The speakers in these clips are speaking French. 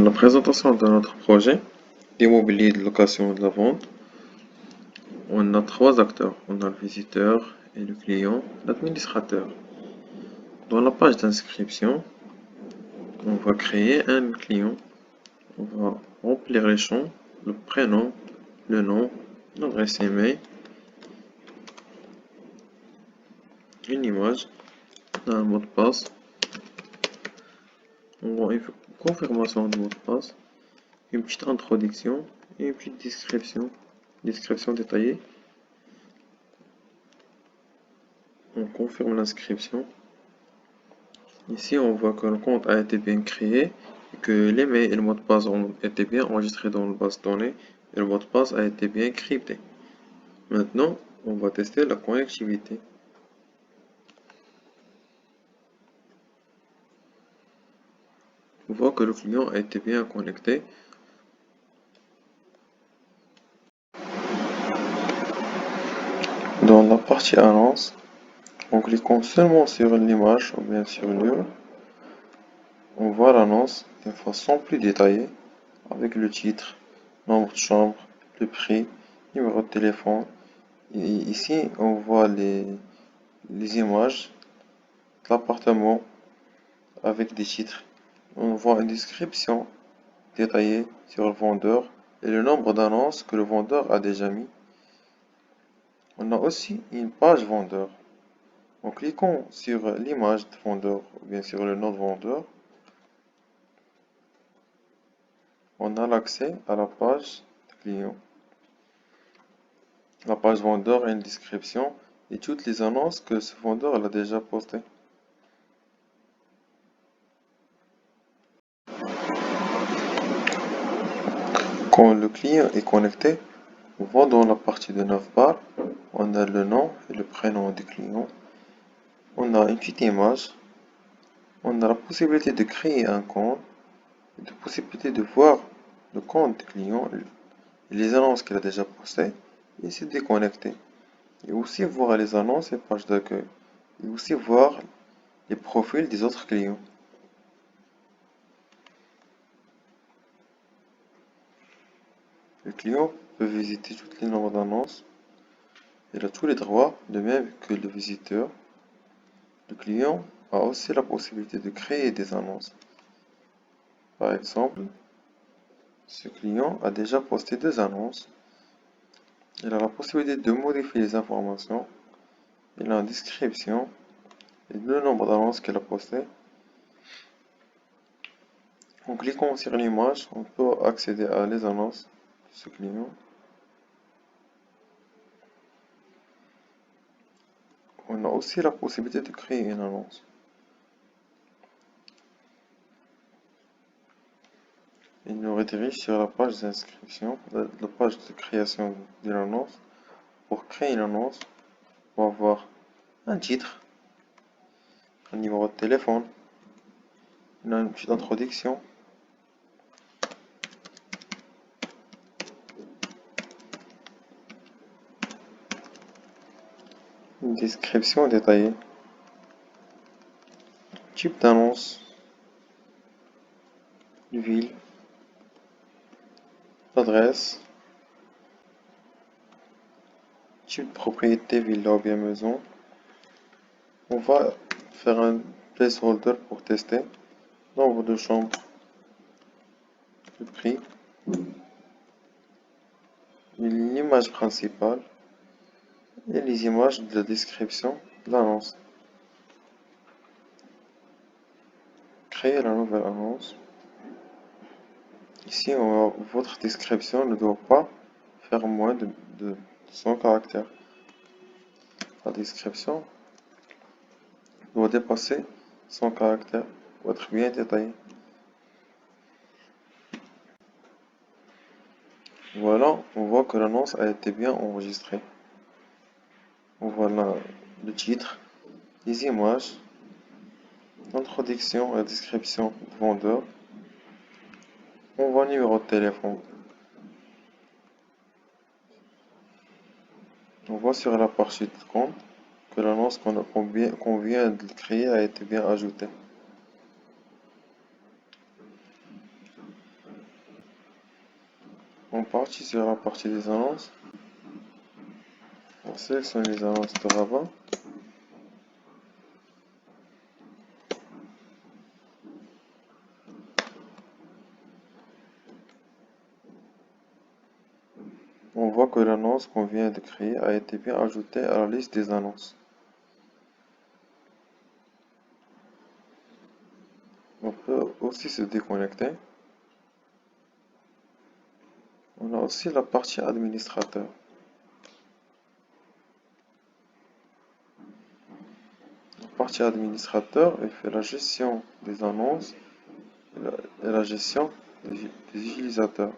la présentation de notre projet immobilier de location et de la vente, on a trois acteurs. On a le visiteur et le client, l'administrateur. Dans la page d'inscription, on va créer un client. On va remplir les champs, le prénom, le nom, l'adresse email, une image, un mot de passe. On va une confirmation de mot de passe, une petite introduction et une petite description détaillée. On confirme l'inscription. Ici, on voit que le compte a été bien créé et que l'email et le mot de passe ont été bien enregistrés dans la base de données et le mot de passe a été bien crypté. Maintenant, on va tester la connectivité. On voit que le client a été bien connecté. Dans la partie annonce, en cliquant seulement sur l'image ou bien sur l'URL, on voit l'annonce d'une façon plus détaillée avec le titre, nombre de chambres, le prix, numéro de téléphone. Et ici, on voit les images de l'appartement avec des titres. On voit une description détaillée sur le vendeur et le nombre d'annonces que le vendeur a déjà mis. On a aussi une page vendeur. En cliquant sur l'image de vendeur ou bien sur le nom de vendeur, on a l'accès à la page de client. La page vendeur a une description et toutes les annonces que ce vendeur a déjà postées. Quand le client est connecté, on voit dans la partie de navbar, on a le nom et le prénom du client. On a une petite image. On a la possibilité de créer un compte, la possibilité de voir le compte du client et les annonces qu'il a déjà postées et se déconnecter. Et aussi voir les annonces et pages d'accueil. Et aussi voir les profils des autres clients. Le client peut visiter toutes les nombres d'annonces. Il a tous les droits, de même que le visiteur. Le client a aussi la possibilité de créer des annonces. Par exemple, ce client a déjà posté 2 annonces. Il a la possibilité de modifier les informations. Il a une description et le nombre d'annonces qu'il a postées. En cliquant sur l'image, on peut accéder à les annonces de ce client. On a aussi la possibilité de créer une annonce. Il nous redirige sur la page d'inscription, la page de création de l'annonce. Pour créer une annonce, on va avoir un titre, un numéro de téléphone, une petite introduction, une description détaillée, type d'annonce, ville, l'adresse, type de propriété, villa ou bien maison. On va faire un placeholder pour tester. Nombre de chambres, le prix, l'image principale et les images de la description de l'annonce. Créer la nouvelle annonce. Ici, votre description ne doit pas faire moins de 100 caractères. La description doit dépasser 100 caractères pour être bien détaillée. Voilà, on voit que l'annonce a été bien enregistrée. On voit là le titre, les images, l'introduction et la description du vendeur. On voit le numéro de téléphone. On voit sur la partie de compte que l'annonce qu'on vient de créer a été bien ajoutée. On partit sur la partie des annonces. On sélectionne les annonces de rabat. On voit que l'annonce qu'on vient de créer a été bien ajoutée à la liste des annonces. On peut aussi se déconnecter. On a aussi la partie administrateur. La partie administrateur, elle fait la gestion des annonces et la gestion des utilisateurs.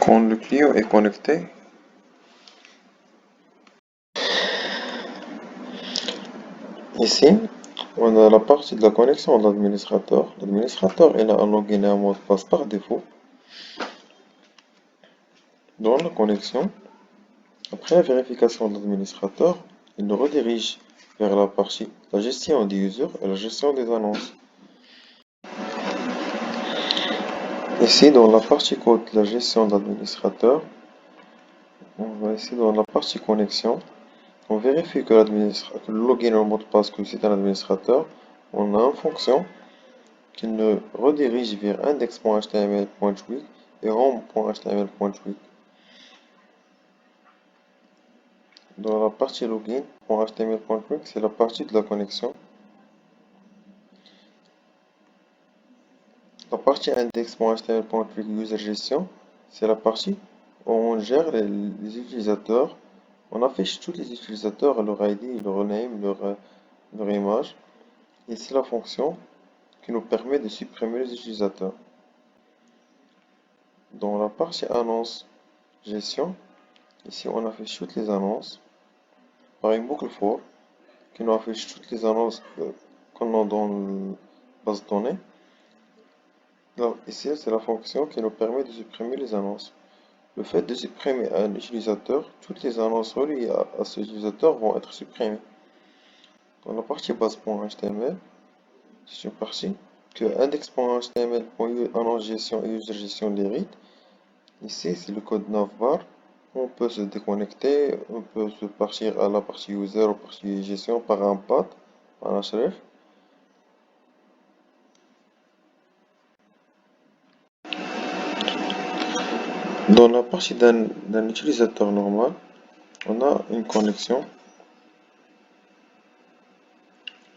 Quand le client est connecté, ici, on a la partie de la connexion de l'administrateur. L'administrateur, il a un login et un mot de passe par défaut. Dans la connexion, après la vérification de l'administrateur, il nous redirige vers la partie la gestion des users et la gestion des annonces. Ici, dans la partie code de la gestion de l'administrateur, on va ici dans la partie connexion. On vérifie que le login et le mot de passe que c'est un administrateur. On a une fonction qui nous redirige vers index.html.tweak et home.html.tweak. Dans la partie login.html.tweak, c'est la partie de la connexion. La partie index.html.tweak user gestion, c'est la partie où on gère les utilisateurs. On affiche tous les utilisateurs, leur ID, leur name, leur image. Et c'est la fonction qui nous permet de supprimer les utilisateurs. Dans la partie annonce gestion, ici on affiche toutes les annonces par une boucle for qui nous affiche toutes les annonces qu'on a dans la base de données. Là, ici c'est la fonction qui nous permet de supprimer les annonces. Le fait de supprimer un utilisateur, toutes les annonces reliées à ce utilisateur vont être supprimées. Dans la partie base.html, c'est une partie que index.html.annonce gestion et user gestion l'hérite. Ici, c'est le code navbar. On peut se déconnecter, on peut se partir à la partie user ou partie gestion par un path, un href. Dans la partie d'un utilisateur normal, on a une connexion.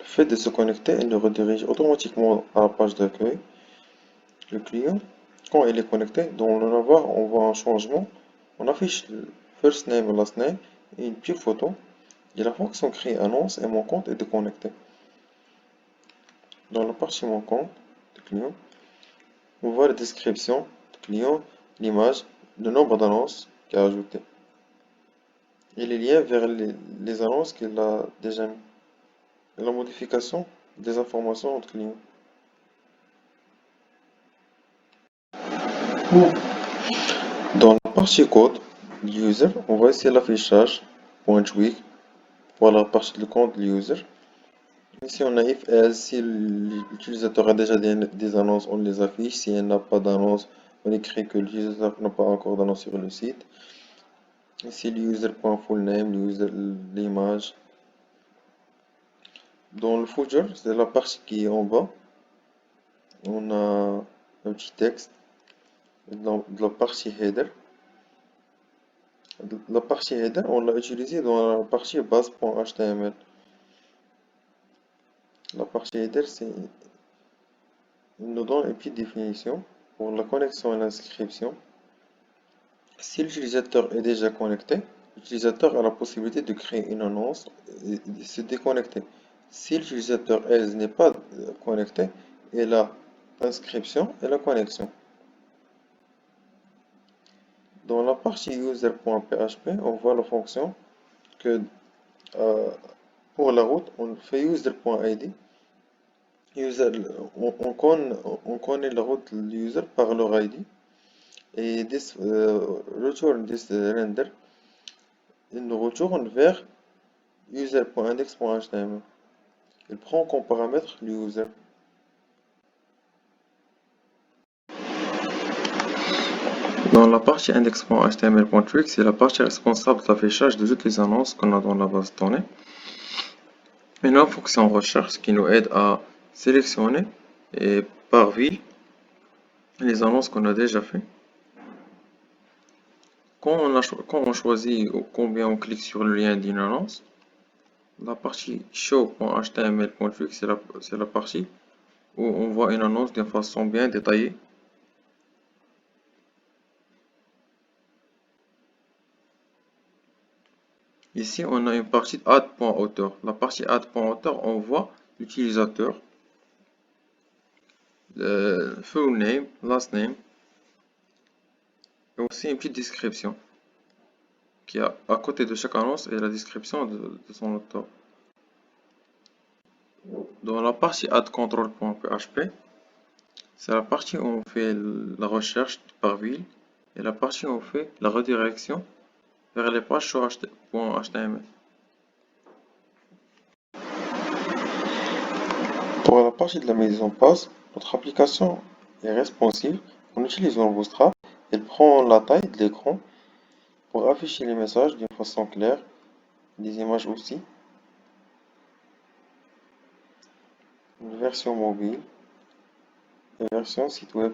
Le fait de se connecter, il nous redirige automatiquement à la page d'accueil. Le client, quand il est connecté, dans le navbar, on voit un changement. On affiche le first name et last name et une petite photo. Et la fonction crée annonce et mon compte est déconnecté. Dans la partie mon compte du client, on voit la description du client, l'image, le nombre d'annonces qu'il a ajouté et les liens vers les annonces qu'il a déjà mis et la modification des informations du client. Dans la partie code du user, on voit ici l'affichage .tweak pour la partie du compte du user. Ici on a if else, si l'utilisateur a déjà des annonces, on les affiche. Si elle n'a pas d'annonce, on écrit que l'utilisateur n'a pas encore d'annonce sur le site. Ici l'user.fullname, l'image. Dans le footer, c'est la partie qui est en bas. On a un petit texte de la partie header. La partie header, on l'a utilisée dans la partie base.html. La partie header, il nous donne une petite définition pour la connexion et l'inscription. Si l'utilisateur est déjà connecté, l'utilisateur a la possibilité de créer une annonce et de se déconnecter. Si l'utilisateur n'est pas connecté, il a l'inscription et la connexion. Dans la partie user.php, on voit la fonction que pour la route, on fait user.id. On connaît la route de l'user par leur ID. Et this return this render, il nous retourne vers user.index.html. il prend comme paramètre l'user. Dans la partie index.html.trix, c'est la partie responsable de l'affichage de toutes les annonces qu'on a dans la base de données. Une fonction recherche qui nous aide à sélectionner et par ville les annonces qu'on a déjà fait. Quand on choisit ou combien on clique sur le lien d'une annonce, la partie show.html.trix c'est la partie où on voit une annonce d'une façon bien détaillée. Ici, on a une partie add.author. La partie add.author, on voit l'utilisateur, le full name, last name, et aussi une petite description qui a à côté de chaque annonce et la description de son auteur. Dans la partie addControl.php, c'est la partie où on fait la recherche par ville et la partie où on fait la redirection vers les pages sur .html. Pour la partie de la mise en place, notre application est responsive en utilisant Bootstrap. Elle prend la taille de l'écran pour afficher les messages d'une façon claire, des images aussi, une version mobile et version site web.